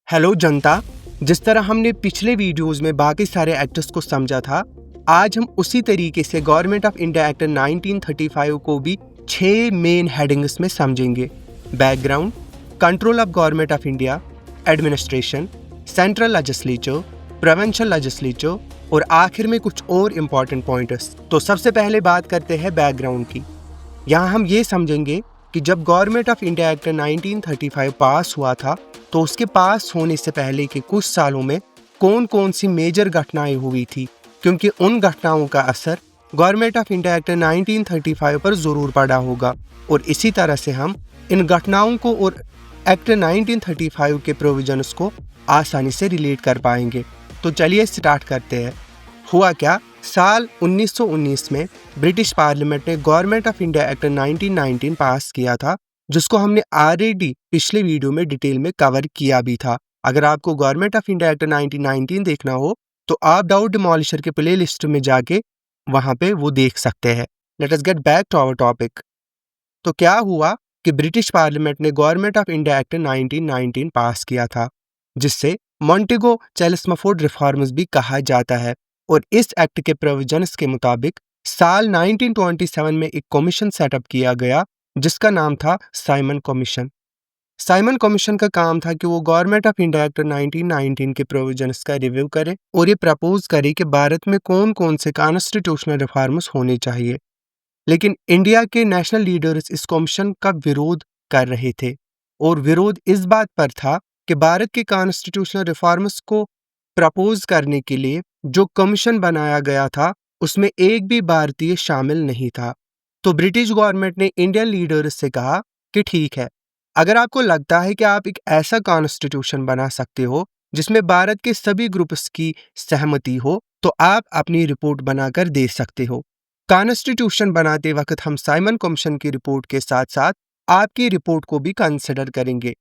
Hello जनता। जिस तरह हमने पिछले वीडियोस में बाकी सारे एक्ट्स को समझा था, आज हम उसी तरीके से गवर्नमेंट ऑफ इंडिया एक्ट 1935 को भी 6 मेन हेडिंग्स में समझेंगे। Background, control of government of India, administration, central legislature, provincial legislature और आखिर में कुछ और इम्पोर्टेंट पॉइंट्स। तो सबसे पहले बात करते हैं बैकग्राउंड की। यहाँ हम ये समझेंगे कि जब गवर्नमेंट ऑफ इंडिया एक्ट 1935 पास हुआ था तो उसके पास होने से पहले के कुछ सालों में कौन कौन सी मेजर घटनाएं हुई थी, क्योंकि उन घटनाओं का असर गवर्नमेंट ऑफ इंडिया एक्ट 1935 पर ज़रूर पड़ा होगा और इसी तरह से हम इन घटनाओं को और एक्ट 1935 के प्रोविजंस को आसानी से रिलेट कर पाएंगे। तो चलिए स्टार्ट करते हैं। हुआ क्या, साल 1919 में ब्रिटिश पार्लियामेंट ने गवर्नमेंट ऑफ इंडिया एक्ट 1919 पास किया था, जिसको हमने ऑलरेडी पिछले वीडियो में डिटेल में कवर किया भी था। अगर आपको गवर्नमेंट ऑफ इंडिया एक्ट 1919 देखना हो तो आप डाउट डिमोलिशर के प्ले लिस्ट में जाके वहां पे वो देख सकते हैं। Let us get back to our topic. तो क्या हुआ कि ब्रिटिश पार्लियामेंट ने गवर्नमेंट ऑफ इंडिया एक्ट 1919 पास किया था, जिससे मॉन्टेगो चेल्मस्फोर्ड रिफॉर्म्स भी कहा जाता है। और इस एक्ट के प्रोविजंस के मुताबिक साल 1927 में एक कमीशन सेटअप किया गया जिसका नाम था साइमन कमीशन। साइमन कमीशन का काम था कि वो गवर्नमेंट ऑफ इंडिया एक्ट 1919 के प्रोविजंस का रिव्यू करे और ये प्रपोज करे कि भारत में कौन कौन से कॉन्स्टिट्यूशनल रिफॉर्म्स होने चाहिए। लेकिन इंडिया के नेशनल लीडर्स इस कमीशन का विरोध कर रहे थे और विरोध इस बात पर था कि भारत के कॉन्स्टिट्यूशनल रिफॉर्म्स को प्रपोज करने के लिए जो कमीशन बनाया गया था उसमें एक भी भारतीय शामिल नहीं था। तो ब्रिटिश गवर्नमेंट ने इंडियन लीडर्स से कहा कि ठीक है, अगर आपको लगता है कि आप एक ऐसा कॉन्स्टिट्यूशन बना सकते हो जिसमें भारत के सभी ग्रुप्स की सहमति हो तो आप अपनी रिपोर्ट बनाकर दे सकते हो। कॉन्स्टिट्यूशन बनाते वक्त हम साइमन कमीशन की रिपोर्ट के साथ साथ आपकी रिपोर्ट को भी कंसिडर करेंगे।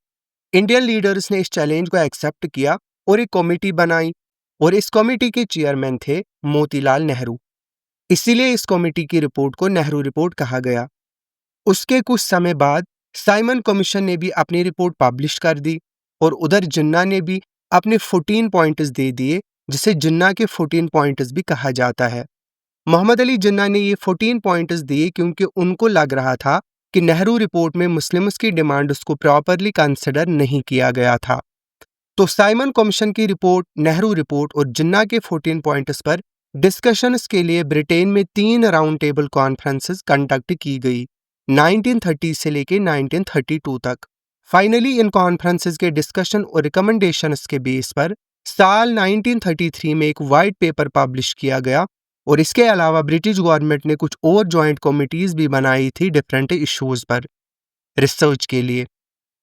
इंडियन लीडर्स ने इस चैलेंज को एक्सेप्ट किया और एक कमेटी बनाई और इस कमेटी के चेयरमैन थे मोतीलाल नेहरू। इसीलिए इस कमेटी की रिपोर्ट को नेहरू रिपोर्ट कहा गया। उसके कुछ समय बाद साइमन कमीशन ने भी अपनी रिपोर्ट पब्लिश कर दी और उधर जिन्ना ने भी अपने 14 पॉइंट्स दे दिए, जिसे जिन्ना के 14 पॉइंट्स भी कहा जाता है। मोहम्मद अली जिन्ना ने ये 14 पॉइंट्स दिए क्योंकि उनको लग रहा था कि नेहरू रिपोर्ट में मुस्लिम्स की डिमांड्स को प्रॉपरली कंसिडर नहीं किया गया था। तो साइमन कमीशन की रिपोर्ट, नेहरू रिपोर्ट और जिन्ना के 14 पॉइंट्स पर डिस्कशंस के लिए ब्रिटेन में 3 राउंड टेबल कॉन्फ्रेंसेस कंडक्ट की गई 1930 से लेके 1932 तक। फाइनली इन कॉन्फ्रेंसेस के डिस्कशन और रिकमेंडेशंस के बेस पर साल 1933 में एक वाइट पेपर पब्लिश किया गया और इसके अलावा ब्रिटिश गवर्नमेंट ने कुछ और जॉइंट कमिटीज भी बनाई थी डिफरेंट इश्यूज पर रिसर्च के लिए।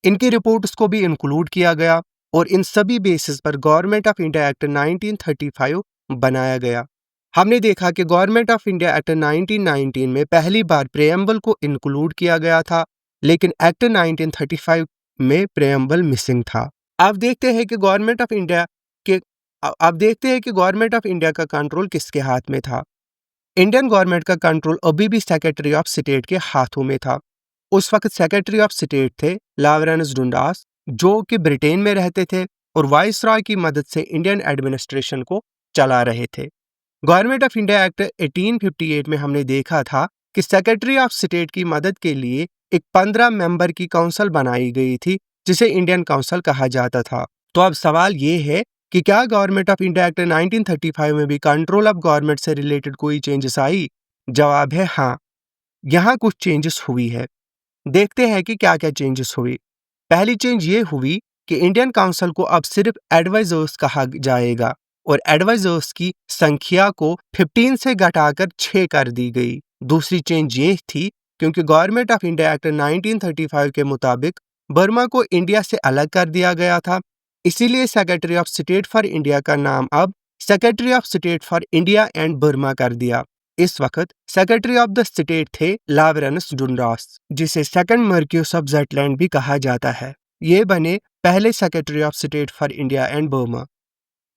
इनकी रिपोर्ट्स को भी इंक्लूड किया गया और इन सभी बेसिस पर गवर्नमेंट ऑफ इंडिया एक्ट 1935 बनाया गया। हमने देखा कि गवर्नमेंट ऑफ इंडिया एक्ट 1919 में पहली बार प्रेएम्बल को इंक्लूड किया गया था, लेकिन एक्ट 1935 में प्रेएम्बल मिसिंग था। अब देखते हैं कि गवर्नमेंट ऑफ इंडिया का कंट्रोल किसके हाथ में था। इंडियन गवर्नमेंट का कंट्रोल अभी भी सेक्रेटरी ऑफ स्टेट के हाथों में था। उस वक्त सेक्रेटरी ऑफ स्टेट थे लॉरेंस डुंडास, जो कि ब्रिटेन में रहते थे और वाइसरॉय की मदद से इंडियन एडमिनिस्ट्रेशन को चला रहे थे। गवर्नमेंट ऑफ इंडिया एक्ट 1858 में हमने देखा था कि सेक्रेटरी ऑफ स्टेट की मदद के लिए एक 15 मेंबर की काउंसिल बनाई गई थी, जिसे इंडियन काउंसिल कहा जाता था। तो अब सवाल ये है कि क्या गवर्नमेंट ऑफ इंडिया एक्ट 1935 में भी कंट्रोल ऑफ गवर्नमेंट से रिलेटेड कोई चेंजेस आई? जवाब है हाँ, यहाँ कुछ चेंजेस हुई है। देखते हैं कि क्या क्या चेंजेस हुई। पहली चेंज ये हुई कि इंडियन काउंसिल को अब सिर्फ एडवाइजर्स कहा जाएगा और एडवाइजर्स की संख्या को 15 से घटाकर 6 कर दी गई। दूसरी चेंज ये थी क्योंकि गवर्नमेंट ऑफ इंडिया एक्ट 1935 के मुताबिक बर्मा को इंडिया से अलग कर दिया गया था, इसीलिए secretary of state for India का नाम अब secretary of state for India and Burma कर दिया। इस वक्त सेक्रेटरी ऑफ द स्टेट थे लॉरेंस डुंडास, जिसे सेकंड मार्क्यूस ऑफ ज़ेटलैंड भी कहा जाता है। ये बने पहले secretary of state for India and Burma.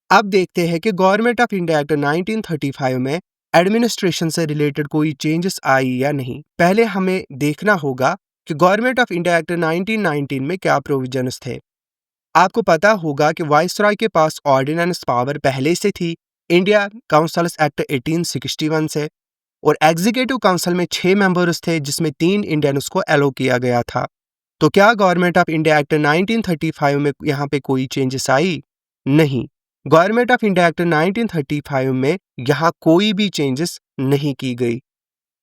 अब देखते हैं कि गवर्नमेंट ऑफ इंडिया एक्ट 1935 में एडमिनिस्ट्रेशन से रिलेटेड कोई चेंजेस आई या नहीं। पहले हमें देखना होगा कि गवर्नमेंट ऑफ इंडिया एक्ट 1919 में क्या प्रोविजंस थे। आपको पता होगा कि वाइसरॉय के पास ऑर्डिनेंस पावर पहले से थी इंडिया काउंसिल्स एक्ट 1861 से, और एग्जीक्यूटिव काउंसिल में 6 मेंबर्स थे जिसमें 3 इंडियंस को एलो किया गया था। तो क्या गवर्नमेंट ऑफ इंडिया एक्ट 1935 में यहाँ पे कोई चेंजेस आई? नहीं, गवर्नमेंट ऑफ इंडिया एक्ट 1935 में यहाँ कोई भी चेंजेस नहीं की गई।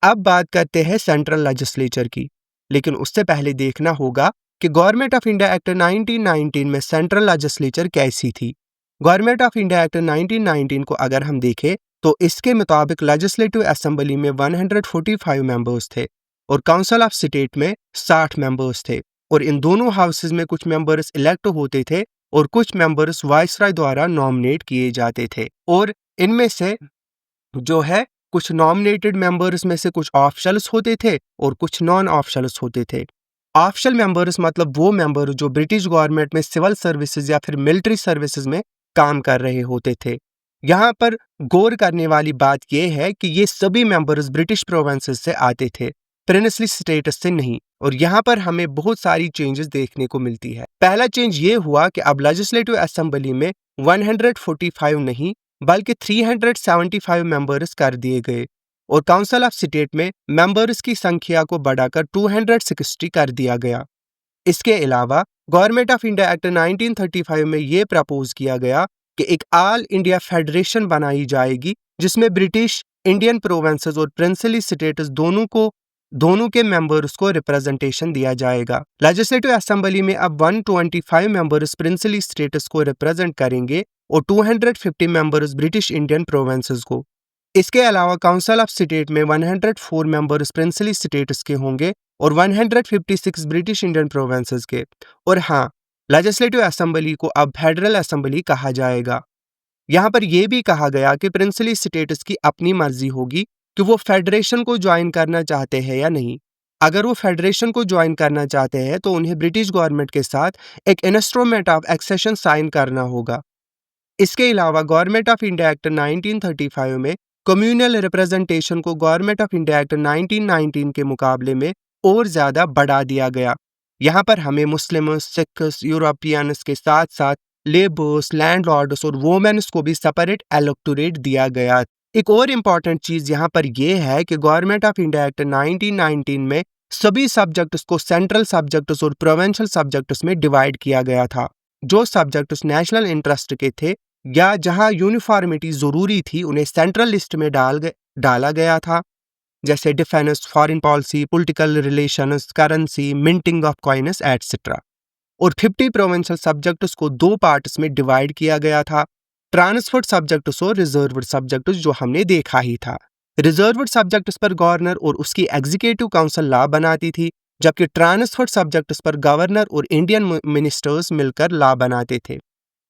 अब बात करते हैं सेंट्रल लेजिस्लेचर की, लेकिन उससे पहले देखना होगा कि गवर्नमेंट ऑफ इंडिया एक्ट 1919 में सेंट्रल लेजिस्लेचर कैसी थी। गवर्नमेंट ऑफ इंडिया एक्ट 1919 को अगर हम देखें तो इसके मुताबिक लेजिस्लेटिव असेंबली में 145 मेंबर्स थे और काउंसिल ऑफ स्टेट में 60 मेंबर्स थे, और इन दोनों हाउसेज में कुछ मेंबर्स इलेक्ट होते थे और कुछ मेंबर्स वाइसरॉय द्वारा नॉमिनेट किए जाते थे, और इनमें से जो है कुछ नॉमिनेटेड मेंबर्स में से कुछ ऑफिशियल्स होते थे और कुछ नॉन ऑफिशियल्स होते थे। ऑफिशियल मेंबर्स मतलब वो मेंबर जो ब्रिटिश गवर्नमेंट में सिविल सर्विसेज या फिर मिलिट्री सर्विसेज में काम कर रहे होते थे। यहाँ पर गौर करने वाली बात यह है कि ये सभी मेंबर्स ब्रिटिश प्रोविंसेस से आते थे, प्रिंसली स्टेटस से नहीं, और यहाँ पर हमें बहुत सारी चेंजेस देखने को मिलती है। पहला चेंज ये हुआ कि अब लेजिस्लेटिव असेंबली में 145 नहीं बल्कि 375 मेंबर्स कर दिए गए, और काउंसिल ऑफ स्टेट में मेंबर्स की संख्या को बढ़ाकर 260 कर दिया गया। इसके अलावा गवर्नमेंट ऑफ इंडिया एक्ट 1935 में ये प्रपोज किया गया कि एक ऑल इंडिया फेडरेशन बनाई जाएगी जिसमें ब्रिटिश, इंडियन प्रोविंसेस और प्रिंसली स्टेट्स दोनों के मेंबर्स को रिप्रेजेंटेशन दिया जाएगा। लेजिस्लेटिव असेंबली में अब 125 मेंबर्स प्रिंसली स्टेट्स को रिप्रेजेंट करेंगे और 250 मेंबर्स ब्रिटिश इंडियन प्रोविंसेस को। इसके अलावा काउंसिल ऑफ स्टेट में 104 मेंबर्स प्रिंसली स्टेट्स के होंगे और 156 ब्रिटिश इंडियन प्रोविंसेस के। और हाँ, लेजिस्लेटिव असेंबली को अब फेडरल असेंबली कहा जाएगा। यहाँ पर यह भी कहा गया कि प्रिंसली स्टेट्स की अपनी मर्जी होगी कि वो फेडरेशन को ज्वाइन करना चाहते हैं या नहीं। अगर वो फेडरेशन को ज्वाइन करना चाहते हैं तो उन्हें ब्रिटिश गवर्नमेंट के साथ एक इंस्ट्रूमेंट ऑफ एक्सेशन साइन करना होगा। इसके अलावा गवर्नमेंट ऑफ इंडिया एक्ट 1935 में कम्युनल रिप्रेजेंटेशन को गवर्नमेंट ऑफ इंडिया एक्ट 1919 के मुकाबले में और ज्यादा बढ़ा दिया गया। यहाँ पर हमें मुस्लिम्स, सिख्स, यूरोपियंस के साथ साथ लेबर्स, लैंडलॉर्ड्स और वोमेन्स को भी सेपरेट इलेक्टोरेट दिया गया। एक और इम्पॉर्टेंट चीज यहाँ पर यह है कि गवर्नमेंट ऑफ इंडिया एक्ट 1919 में सभी सब्जेक्ट्स को सेंट्रल सब्जेक्ट्स और प्रोविंशियल सब्जेक्ट्स में डिवाइड किया गया था। जो सब्जेक्ट्स नेशनल इंटरेस्ट के थे या जहां यूनिफॉर्मिटी जरूरी थी उन्हें सेंट्रल लिस्ट में डाला गया था, जैसे defence, foreign policy, political relations, currency, minting of coins etcetera. और 50 प्रोविंशियल सब्जेक्ट्स को 2 पार्ट्स में डिवाइड किया गया था, ट्रांसफर्ड सब्जेक्ट्स और रिजर्व्ड सब्जेक्ट्स, जो हमने देखा ही था। रिजर्व्ड सब्जेक्ट्स पर गवर्नर और उसकी एग्जीक्यूटिव काउंसिल लॉ बनाती थी, जबकि ट्रांसफर्ड सब्जेक्ट्स पर गवर्नर और इंडियन मिनिस्टर्स मिलकर लॉ बनाते थे।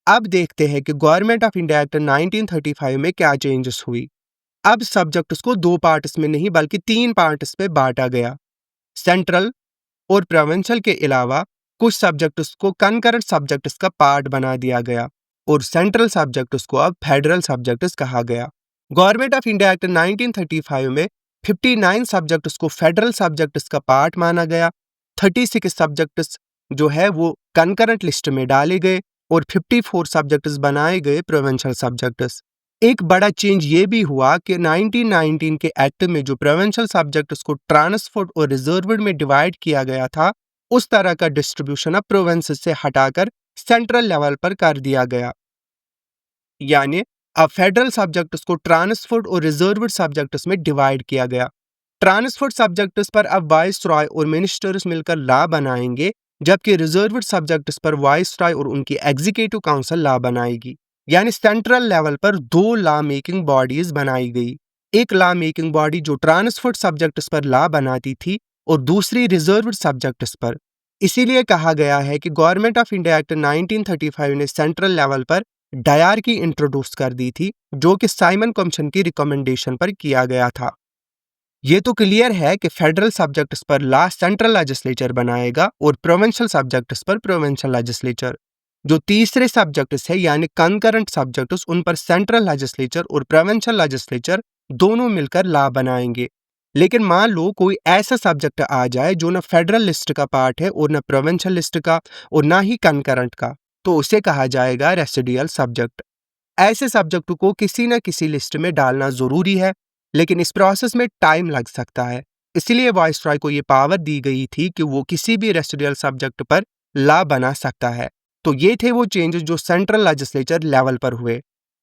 अब देखते हैं कि गवर्नमेंट ऑफ इंडिया एक्ट 1935 में क्या चेंजेस हुई। अब सब्जेक्ट्स को 2 पार्ट्स में नहीं बल्कि 3 पार्ट्स में बांटा गया। सेंट्रल और प्रोविंशियल के अलावा कुछ सब्जेक्ट्स को कंकरेंट सब्जेक्ट्स का पार्ट बना दिया गया और सेंट्रल सब्जेक्ट्स को अब फेडरल सब्जेक्ट्स कहा गया। गवर्नमेंट ऑफ इंडिया एक्ट 1935 में 59 सब्जेक्ट्स को फेडरल सब्जेक्ट्स का पार्ट माना गया, 36 सब्जेक्ट्स जो है वो कंकरेंट लिस्ट में डाले गए और 54 सब्जेक्ट्स बनाए गए प्रोविंशियल सब्जेक्ट्स। एक बड़ा चेंज ये भी हुआ कि 1919 के एक्ट में जो प्रोविंशियल सब्जेक्ट्स को ट्रांसफर्ड और रिजर्व्ड में डिवाइड किया गया था, उस तरह का डिस्ट्रीब्यूशन अब प्रोविंसेस से हटाकर सेंट्रल लेवल पर कर दिया गया। यानी अब फेडरल सब्जेक्ट्स को ट्रांसफर्ड और रिजर्व्ड सब्जेक्ट्स में डिवाइड किया गया। ट्रांसफर्ड सब्जेक्ट्स पर अब वाइसरॉय और मिनिस्टर्स मिलकर लॉ बनाएंगे, जबकि रिजर्व्ड सब्जेक्ट्स पर वाइसरॉय और उनकी एग्जीक्यूटिव काउंसिल लॉ बनाएगी। यानी सेंट्रल लेवल पर 2 लॉ मेकिंग बॉडीज बनाई गई, एक लॉ मेकिंग बॉडी जो ट्रांसफर्ड सब्जेक्ट्स पर लॉ बनाती थी और दूसरी रिजर्व्ड सब्जेक्ट्स पर। इसीलिए कहा गया है कि गवर्नमेंट ऑफ इंडिया एक्ट 1935 ने सेंट्रल लेवल पर डायरकी इंट्रोड्यूस कर दी थी, जो कि साइमन कमीशन की रिकमेंडेशन पर किया गया था। ये तो क्लियर है कि फेडरल सब्जेक्ट्स पर लॉ सेंट्रल लेजिस्लेचर बनाएगा और प्रोविंशियल सब्जेक्ट्स पर प्रोविंशियल लेजिस्लेचर। जो तीसरे सब्जेक्ट्स है यानी कंकरेंट सब्जेक्ट्स, उन पर सेंट्रल लेजिस्लेचर और प्रोविंशियल लेजिस्लेचर दोनों मिलकर लॉ बनाएंगे। लेकिन मान लो कोई ऐसा सब्जेक्ट आ जाए जो ना फेडरल लिस्ट का पार्ट है और ना प्रोविंशियल लिस्ट का और ना ही कंकरेंट का, तो उसे कहा जाएगा रेसिडुअल सब्जेक्ट। ऐसे सब्जेक्ट को किसी न किसी लिस्ट में डालना जरूरी है, लेकिन इस प्रोसेस में टाइम लग सकता है। इसलिए वाइसरॉय को ये पावर दी गई थी कि वो किसी भी रेसिडुअल सब्जेक्ट पर लॉ बना सकता है। तो ये थे वो चेंजेस जो सेंट्रल लेजिस्लेचर लेवल पर हुए।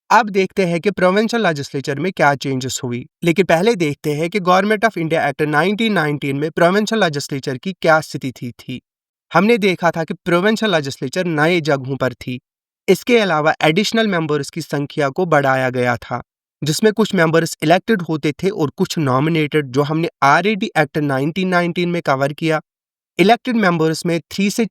अब देखते हैं कि प्रोविंशियल लेजिस्लेचर में क्या चेंजेस हुई, लेकिन पहले देखते हैं कि गवर्नमेंट ऑफ इंडिया एक्ट 1919 में प्रोविंशियल लेजिस्लेचर की क्या स्थिति थी। हमने देखा था कि प्रोविंशियल लेजिस्लेचर नए जगहों पर थी। इसके अलावा एडिशनल मेंबर्स की संख्या को बढ़ाया गया था, जिसमें कुछ मेंबर्स इलेक्टेड होते थे और कुछ नॉमिनेटेड, जो हमने ऑलरेडी एक्ट 1919 में कवर किया। इलेक्टेड मेंबर्स में 3 से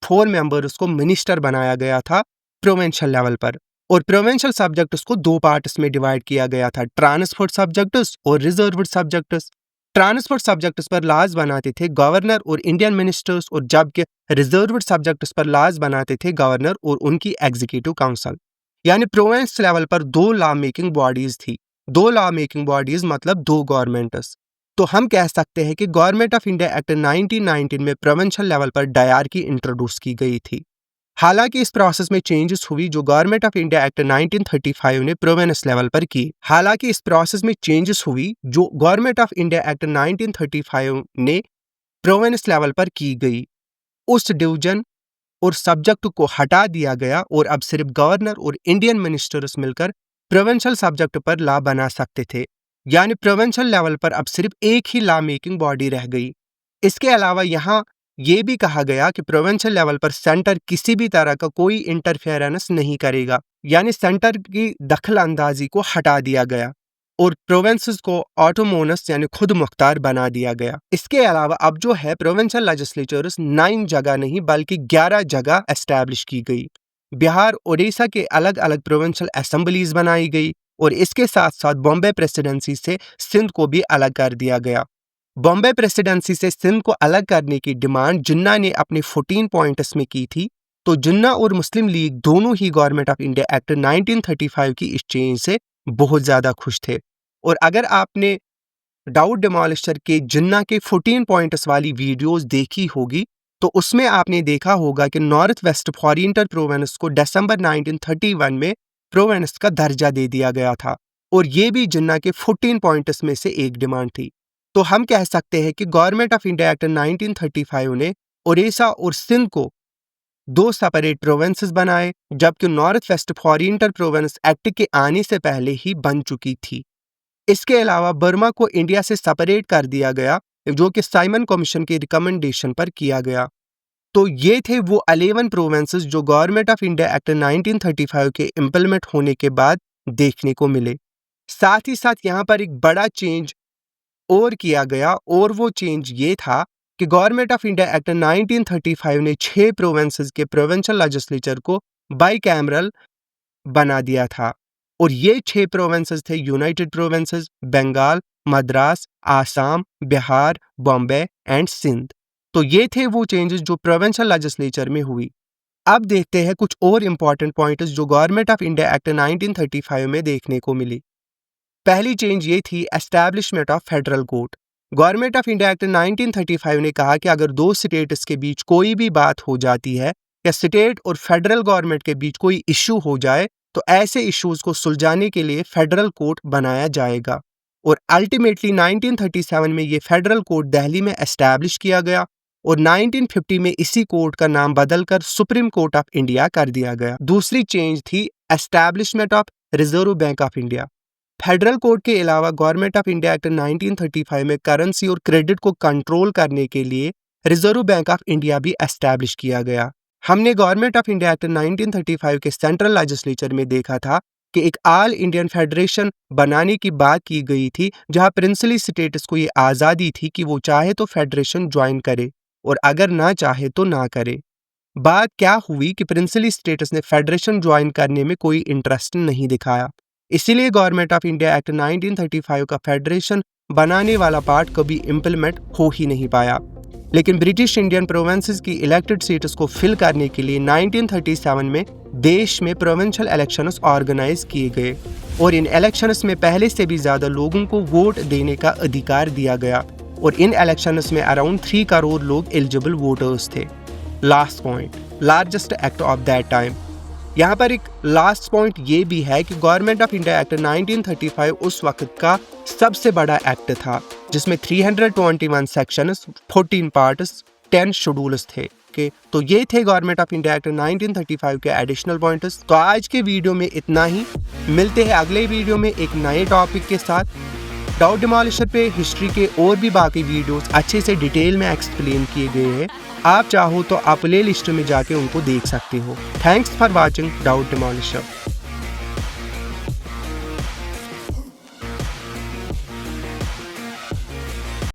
4 मेंबर्स को मिनिस्टर बनाया गया था प्रोविंशियल लेवल पर, और प्रोविंशियल सब्जेक्ट्स को 2 पार्ट्स में डिवाइड किया गया था, ट्रांसफर्ड सब्जेक्ट्स और रिजर्व्ड सब्जेक्ट्स। ट्रांसफर्ड सब्जेक्ट्स पर लॉज बनाते थे गवर्नर और इंडियन मिनिस्टर्स, और जबकि रिजर्व्ड सब्जेक्ट्स पर लॉज बनाते थे गवर्नर और उनकी एग्जीक्यूटिव काउंसिल। यानी प्रोविंस लेवल पर 2 लॉ मेकिंग बॉडीज थी। 2 लॉ मेकिंग बॉडीज मतलब 2 गवर्नमेंट्स। तो हम कह सकते हैं कि गवर्नमेंट ऑफ इंडिया एक्ट 1919 में प्रोविंशियल लेवल पर डायरकी इंट्रोड्यूस की गई थी। हालांकि इस प्रोसेस में चेंजेस हुई जो गवर्नमेंट ऑफ इंडिया एक्ट 1935 ने प्रोविंस लेवल पर की। हालांकि इस प्रोसेस में चेंजेस हुई जो गवर्नमेंट ऑफ इंडिया एक्ट 1935 ने प्रोविंस लेवल पर की गई। उस डिवीजन और सब्जेक्ट को हटा दिया गया और अब सिर्फ गवर्नर और इंडियन मिनिस्टर्स मिलकर प्रोविंशियल सब्जेक्ट पर लॉ बना सकते थे। यानी प्रोविंशियल लेवल पर अब सिर्फ एक ही लॉ मेकिंग बॉडी रह गई। इसके अलावा यहाँ ये भी कहा गया कि प्रोविंशियल लेवल पर सेंटर किसी भी तरह का कोई इंटरफेरेंस नहीं करेगा, यानी सेंटर की दखल अंदाजी को हटा दिया गया और प्रोविंसेस को ऑटोनोमस यानी खुद मुख्तार बना दिया गया। इसके अलावा अब जो है प्रोविंशियल लेजिस्लेचर्स 9 जगह नहीं बल्कि 11 जगह एस्टैब्लिश की गई। बिहार, उड़ीसा के अलग अलग प्रोविंशियल असेंबलीज बनाई गई और इसके साथ साथ बॉम्बे प्रेसिडेंसी से सिंध को भी अलग कर दिया गया। बॉम्बे प्रेसिडेंसी से सिंध को अलग करने की डिमांड जिन्ना ने अपने 14 पॉइंट्स में की थी। तो जिन्ना और मुस्लिम लीग दोनों ही गवर्नमेंट ऑफ इंडिया एक्ट 1935 की इस चेंज से बहुत ज्यादा खुश थे। और अगर आपने डाउट डिमोलिशर के जिन्ना के 14 पॉइंट्स वाली वीडियोस देखी होगी तो उसमें आपने देखा होगा कि नॉर्थ वेस्ट फॉरिएंटर प्रोविंस को दिसंबर 1931 में प्रोविंस का दर्जा दे दिया गया था और ये भी जिन्ना के 14 पॉइंट्स में से एक डिमांड थी। तो हम कह सकते हैं कि गवर्नमेंट ऑफ इंडिया एक्ट 1935 ने उड़ीसा और सिंध को 2 सेपरेट प्रोविंसेस बनाए, जबकि नॉर्थ वेस्ट फॉरिएंटर प्रोविंस एक्ट के आने से पहले ही बन चुकी थी। इसके अलावा बर्मा को इंडिया से सेपरेट कर दिया गया, जो कि साइमन कमीशन की रिकमेंडेशन पर किया गया। तो ये थे वो 11 प्रोविंसेस जो गवर्नमेंट ऑफ इंडिया एक्ट 1935 के इम्प्लीमेंट होने के बाद देखने को मिले। साथ ही साथ यहाँ पर एक बड़ा चेंज और किया गया और वो चेंज ये था कि गवर्नमेंट ऑफ इंडिया एक्ट 1935 ने 6 प्रोविंसेस के प्रोविंशियल लेजिस्लेचर को बाइकैमरल बना दिया था और ये 6 प्रोविंसेस थे united provinces, Bengal, Madras, Assam, Bihar, Bombay and Sindh. तो ये थे वो चेंजेस जो प्रोविंशियल लेजिस्लेचर में हुई। अब देखते हैं कुछ और इंपॉर्टेंट पॉइंट्स जो गवर्नमेंट ऑफ इंडिया एक्ट 1935 में देखने को मिली। पहली चेंज ये थी establishment of federal court. Government of India act 1935 ने कहा कि अगर 2 स्टेट्स के बीच कोई भी बात हो जाती है या स्टेट और फेडरल गवर्नमेंट के बीच कोई इश्यू हो जाए तो ऐसे इश्यूज को सुलझाने के लिए फेडरल कोर्ट बनाया जाएगा और अल्टीमेटली 1937 में ये फेडरल कोर्ट दिल्ली में एस्टैब्लिश किया गया और 1950 में इसी कोर्ट का नाम बदलकर सुप्रीम कोर्ट ऑफ इंडिया कर दिया गया। दूसरी चेंज थी establishment of reserve bank of India. Federal court के अलावा गवर्नमेंट ऑफ इंडिया एक्ट 1935 में करेंसी और क्रेडिट को कंट्रोल करने के लिए रिजर्व बैंक ऑफ इंडिया भी एस्टैब्लिश किया गया। हमने गवर्नमेंट ऑफ इंडिया एक्ट 1935 के सेंट्रल लेजिस्लेचर में देखा था कि एक ऑल इंडियन फेडरेशन बनाने की बात की गई थी, जहां प्रिंसली स्टेट्स को ये आज़ादी थी कि वो चाहे तो फेडरेशन ज्वाइन करे और अगर ना चाहे तो ना करे। बात क्या हुई कि प्रिंसली स्टेट्स ने फेडरेशन ज्वाइन करने में कोई इंटरेस्ट नहीं दिखाया, इसीलिए गवर्नमेंट ऑफ इंडिया एक्ट 1935 का फेडरेशन बनाने वाला पार्ट कभी इम्प्लीमेंट हो ही नहीं पाया। लेकिन ब्रिटिश इंडियन प्रोविंसेस की इलेक्टेड सीट्स को फिल करने के लिए 1937 में देश में प्रोविंशियल इलेक्शंस ऑर्गेनाइज किए गए और इन इलेक्शंस में पहले से भी ज़्यादा लोगों को वोट देने का अधिकार दिया गया और इन इलेक्शंस में अराउंड 3 करोड़ लोग एलिजिबल वोटर्स थे। Last point, largest act of that time. यहाँ पर एक लास्ट पॉइंट ये भी है कि गवर्नमेंट ऑफ इंडिया एक्ट 1935 उस वक्त का सबसे बड़ा एक्ट था, जिसमें 321 सेक्शंस, 14 पार्ट्स, 10 शेड्यूल्स थे। तो ये थे गवर्नमेंट ऑफ इंडिया एक्ट 1935 के एडिशनल पॉइंट्स। तो आज के वीडियो में इतना ही। मिलते हैं अगले वीडियो में एक नए टॉपिक के साथ। डाउट डिमोलिशर पे हिस्ट्री के और भी बाकी वीडियोस अच्छे से डिटेल में एक्सप्लेन किए गए हैं। आप चाहो तो आप प्ले लिस्ट में जाके उनको देख सकते हो। Thanks for watching doubt डिमोलिशर।